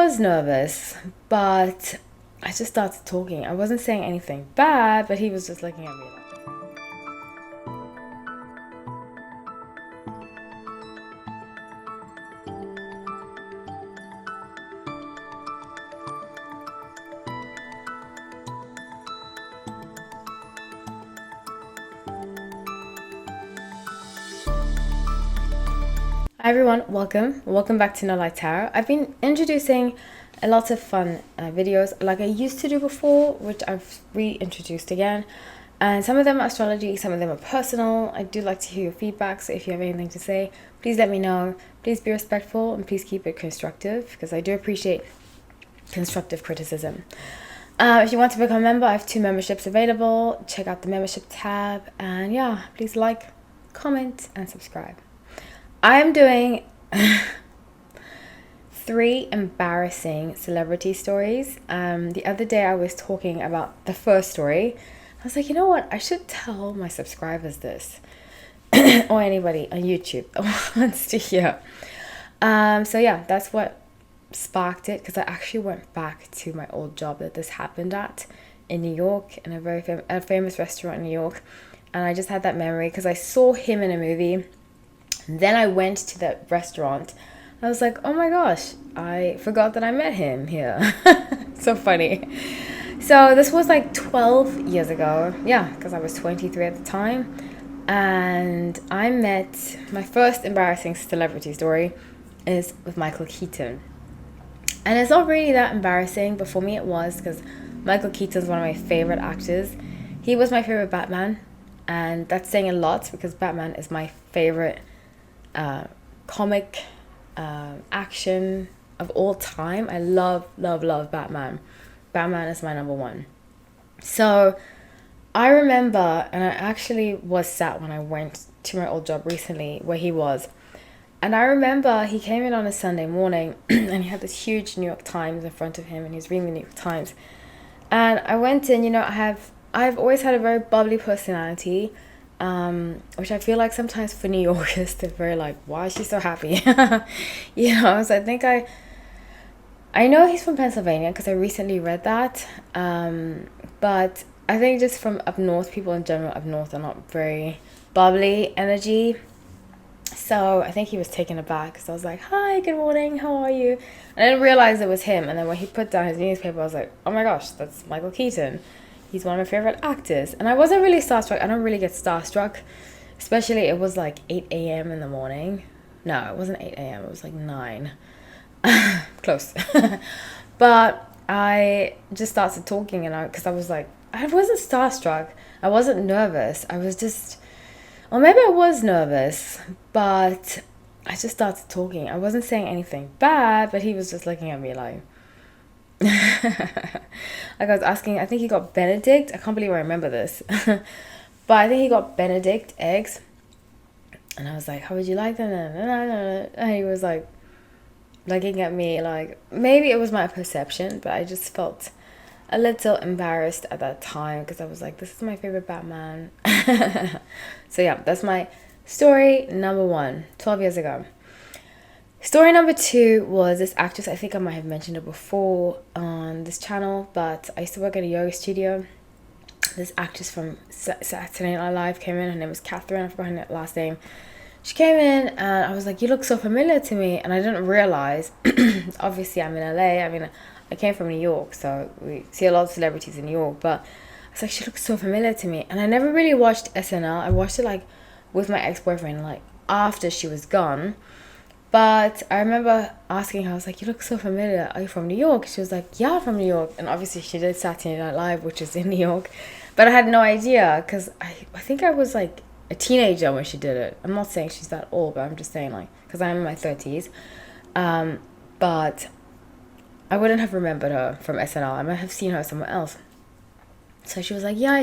was nervous, but I just started talking. I wasn't saying anything bad, but he was just looking at me like. Hi everyone, welcome back to No Light Tarot. I've been introducing a lot of fun videos like I used to do before, which I've reintroduced again, and some of them are astrology, some of them are personal. I do like to hear your feedback, so if you have anything to say, please let me know. Please be respectful and please keep it constructive, because I do appreciate constructive criticism. If you want to become a member, I have 2 memberships available. Check out the membership tab, and yeah, please like, comment and subscribe. I am doing 3 embarrassing celebrity stories. The other day I was talking about the first story. I was like, you know what? I should tell my subscribers this. Or anybody on YouTube that wants to hear. So yeah, that's what sparked it, because I actually went back to my old job that this happened at in New York, in a very famous restaurant in New York. And I just had that memory because I saw him in a movie. Then I went to that restaurant. I was like, oh my gosh, I forgot that I met him here. So funny. So this was like 12 years ago. Yeah, because I was 23 at the time. And I met, my first embarrassing celebrity story is with Michael Keaton. And it's not really that embarrassing, but for me it was, because Michael Keaton is one of my favorite actors. He was my favorite Batman. And that's saying a lot, because Batman is my favorite comic action of all time. I love Batman. Batman is my number one. So I remember, and I actually was sat when I went to my old job recently where he was, and I remember he came in on a Sunday morning and he had this huge New York Times in front of him and he was reading the New York Times. And I went in, I've always had a very bubbly personality, which I feel like sometimes for New Yorkers, they're very like, why is she so happy? So I think I know he's from Pennsylvania because I recently read that. But I think just from up north, people in general up north are not very bubbly energy. So I think he was taken aback because I was like, hi, good morning, how are you? And I didn't realize it was him. And then when he put down his newspaper, I was like, oh my gosh, that's Michael Keaton. He's one of my favorite actors. And I wasn't really starstruck. I don't really get starstruck. Especially it was like 8 a.m. in the morning. No, it wasn't 8 a.m. It was like 9. Close. But I just started talking, and because I was like, I wasn't starstruck. I wasn't nervous. I was just, or maybe I was nervous, but I just started talking. I wasn't saying anything bad, but he was just looking at me like, like I was asking, I think he got Benedict. I can't believe I remember this. But I think he got Benedict eggs. And I was like, how would you like them? And he was like, looking at me like, maybe it was my perception, but I just felt a little embarrassed at that time because I was like, this is my favorite Batman. So yeah, that's my story number 1, 12 years ago. Story number 2 was this actress. I think I might have mentioned her before on this channel, but I used to work at a yoga studio. This actress from Saturday Night Live came in. Her name was Catherine. I forgot her last name. She came in and I was like, you look so familiar to me. And I didn't realize, obviously I'm in LA. I mean, I came from New York, so we see a lot of celebrities in New York. But I was like, she looks so familiar to me. And I never really watched SNL. I watched it like with my ex-boyfriend, like after she was gone. But I remember asking her, I was like, you look so familiar. Are you from New York? She was like, yeah, I'm from New York. And obviously she did Saturday Night Live, which is in New York. But I had no idea because I think I was like a teenager when she did it. I'm not saying she's that old, but I'm just saying like, because I'm in my 30s. But I wouldn't have remembered her from SNL. I might have seen her somewhere else. So she was like, yeah, I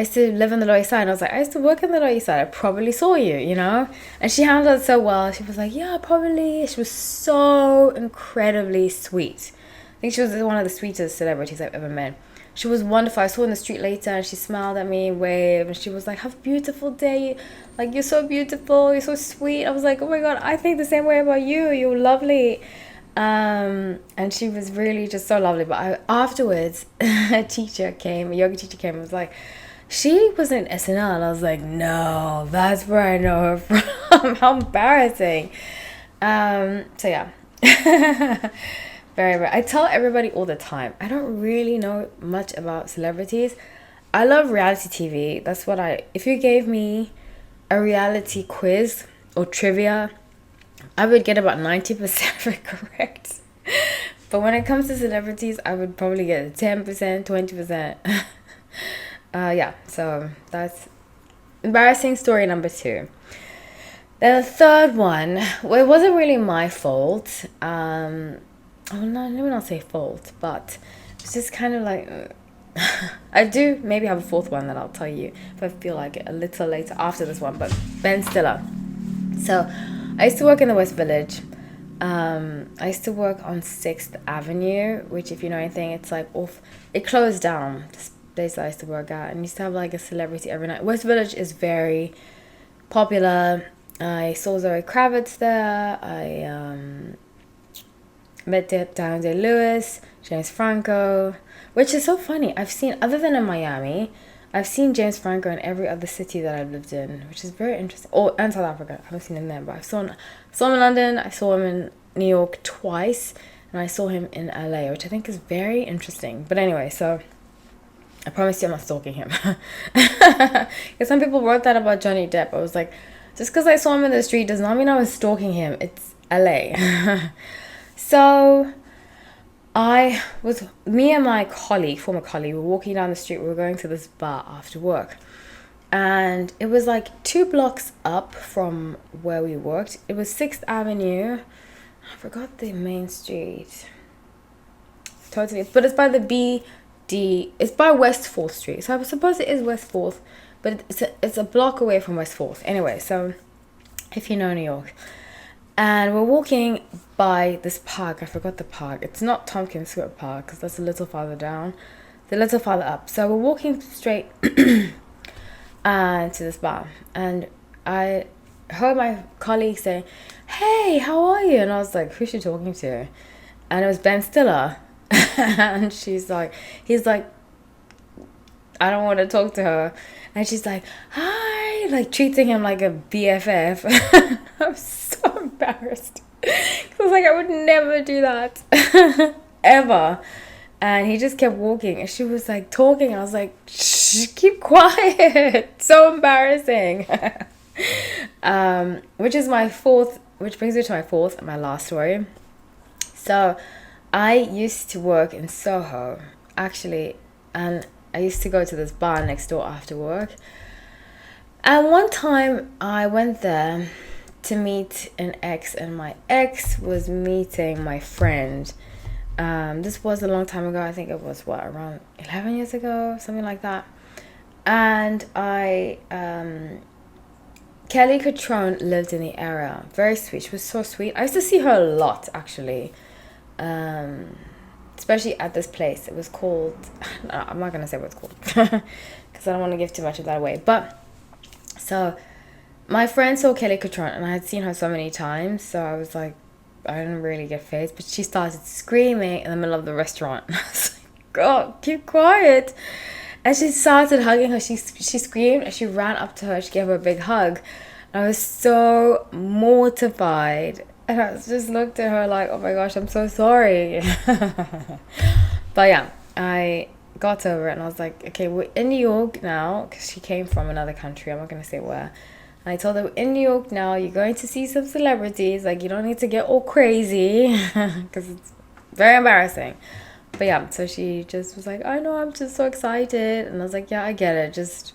used to live on the Lower East Side. And I was like, I used to work in the Lower East Side. I probably saw you, And she handled it so well. She was like, yeah, probably. She was so incredibly sweet. I think she was one of the sweetest celebrities I've ever met. She was wonderful. I saw her in the street later and she smiled at me, waved, and she was like, have a beautiful day. Like, you're so beautiful. You're so sweet. I was like, oh my God, I think the same way about you. You're lovely. And she was really just so lovely. But afterwards, a teacher came, a yoga teacher came and was like, she was in SNL. And I was like, no, that's where I know her from. How embarrassing. So yeah. Very, very. I tell everybody all the time, I don't really know much about celebrities. I love reality TV. That's what if you gave me a reality quiz or trivia, I would get about 90% of it correct. But when it comes to celebrities, I would probably get 10%, 20%. Yeah, so that's embarrassing story number 2. Then the third one, well, it wasn't really my fault. Oh no, let me not say fault, but it's just kind of like I do maybe have a fourth one that I'll tell you if I feel like it a little later after this one. But Ben Stiller. So I used to work in the West Village. I used to work on 6th Avenue, which, if you know anything, it's like off. It closed down. This place that I used to work at, and used to have like a celebrity every night. West Village is very popular. I saw Zoe Kravitz there. I met Daniel Day-Lewis, James Franco, which is so funny. I've seen, other than in Miami, I've seen James Franco in every other city that I've lived in, which is very interesting. Oh, and South Africa. I haven't seen him there, but I saw him in London. I saw him in New York twice, and I saw him in LA, which I think is very interesting. But anyway, so I promise you I'm not stalking him. Because some people wrote that about Johnny Depp. I was like, just because I saw him in the street does not mean I was stalking him. It's LA. So me and my former colleague, were walking down the street. We were going to this bar after work. And it was like 2 blocks up from where we worked. It was 6th Avenue. I forgot the main street. Totally. But it's by it's by West 4th Street. So I suppose it is West 4th. But it's a block away from West 4th. Anyway, so if you know New York. And we're walking by this park. I forgot the park. It's not Tompkins Square Park, because that's a little farther down. It's a little farther up. So we're walking straight to this bar. And I heard my colleague say, hey, how are you? And I was like, who's she talking to? And it was Ben Stiller. And he's like, I don't want to talk to her. And she's like, hi, like treating him like a BFF. I'm so embarrassed. I was like, I would never do that. Ever. And he just kept walking. And she was like talking. I was like, shh, keep quiet. So embarrassing. Which brings me to my fourth and my last story. So I used to work in Soho, actually. And I used to go to this bar next door after work. And one time I went there to meet an ex, and my ex was meeting my friend. This was a long time ago. I think it was around 11 years ago, something like that. And Kelly Catrone lived in the area. Very sweet. She was so sweet. I used to see her a lot, actually. Especially at this place. It was called, no, I'm not going to say what it's called because I don't want to give too much of that away. But so my friend saw Kelly Catrone, and I had seen her so many times, so I was like, I didn't really get phased. But she started screaming in the middle of the restaurant. I was like, girl, keep quiet. And she started hugging her. She screamed, and she ran up to her. She gave her a big hug. I was so mortified. And I just looked at her like, oh my gosh, I'm so sorry. But yeah, I got over it, and I was like, okay, we're in New York now, because she came from another country. I'm not going to say where. And I told her, we're in New York now. You're going to see some celebrities. Like, you don't need to get all crazy, because it's very embarrassing. But yeah, so she just was like, I know, I'm just so excited. And I was like, yeah, I get it. Just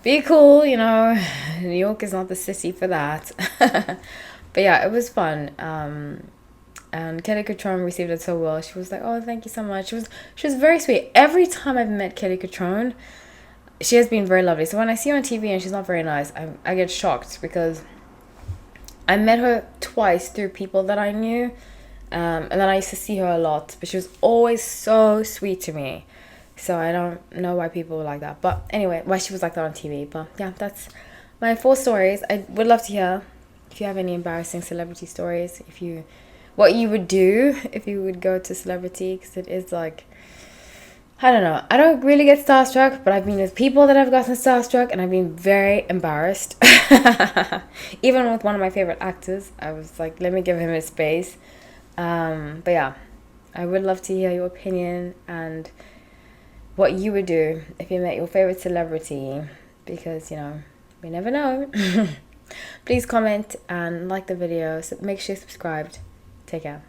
be cool, you know. New York is not the city for that. But yeah, it was fun. And Kelly Catrone received it so well. She was like, oh, thank you so much. She was very sweet. Every time I've met Kelly Catrone, she has been very lovely. So when I see her on TV and she's not very nice, I get shocked, because I met her twice through people that I knew. And then I used to see her a lot. But she was always so sweet to me. So I don't know why people were like that. But anyway, why she was like that on TV. But yeah, that's my 4 stories. I would love to hear if you have any embarrassing celebrity stories, if you what you would do if you would go to celebrity, because it is like, I don't know. I don't really get starstruck, but I've been with people that have gotten starstruck, and I've been very embarrassed. Even with one of my favorite actors, I was like, let me give him his space. But yeah, I would love to hear your opinion and what you would do if you met your favorite celebrity, because, you know, we never know. Please comment and like the video. So make sure you're subscribed. Take care.